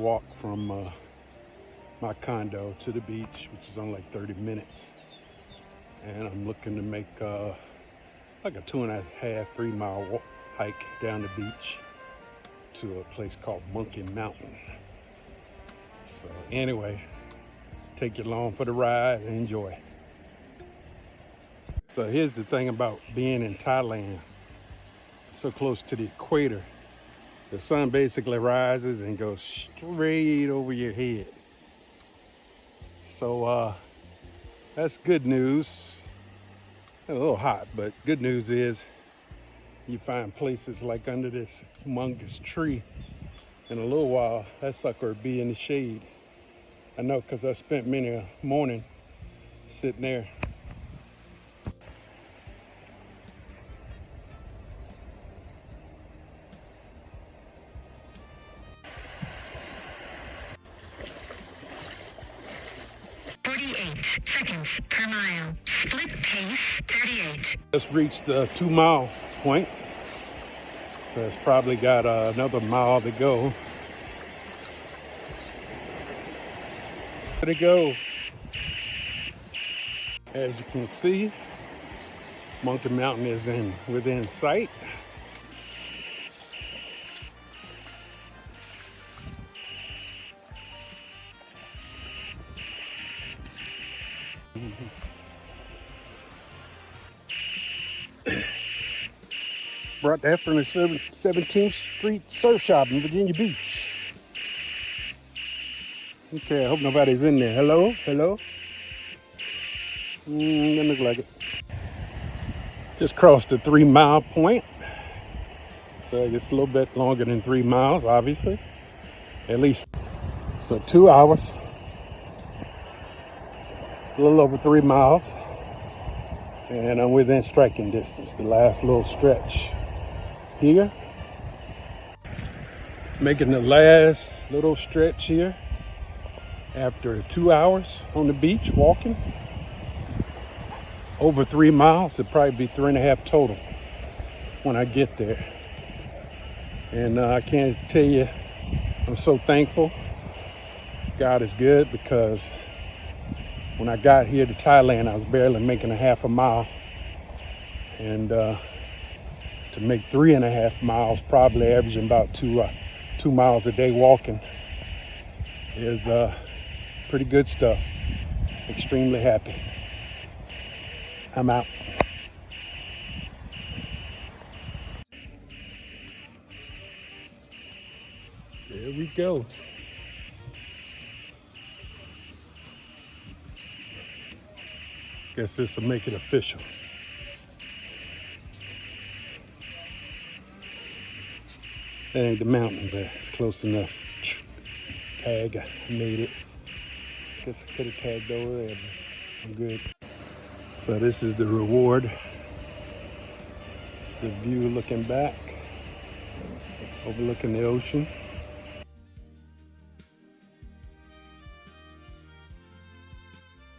walk from my condo to the beach, which is only like 30 minutes. And I'm looking to make like a 2.5, 3 mile hike down the beach to a place called Monkey Mountain. So anyway, take you along for the ride and enjoy. So here's the thing about being in Thailand, so close to the equator. The sun basically rises and goes straight over your head. So that's good news. A little hot, but good news is you find places like under this humongous tree. In a little while, that sucker will be in the shade. I know, because I spent many a morning sitting there. Seconds per mile. Split pace 38. Just reached the 2 mile point. So it's probably got another mile to go. There to go. As you can see, Monkey Mountain is within sight. Brought that from the 17th Street Surf Shop in Virginia Beach. Okay, I hope nobody's in there. Hello? Hello? Doesn't look like it. Just crossed the 3 mile point. So it's a little bit longer than 3 miles, obviously. At least. So 2 hours. A little over 3 miles. And I'm within striking distance, the last little stretch here. Making the last little stretch here after 2 hours on the beach walking. Over 3 miles, it'll probably be 3.5 total when I get there. And I can't tell you, I'm so thankful. God is good, because when I got here to Thailand, I was barely making a half a mile. And to make 3.5 miles, probably averaging about 2 miles a day walking, is pretty good stuff. Extremely happy. I'm out. There we go. Guess this will make it official. That ain't the mountain, but it's close enough. Tag, I made it. Guess I could have tagged over there, but I'm good. So this is the reward. The view looking back, overlooking the ocean.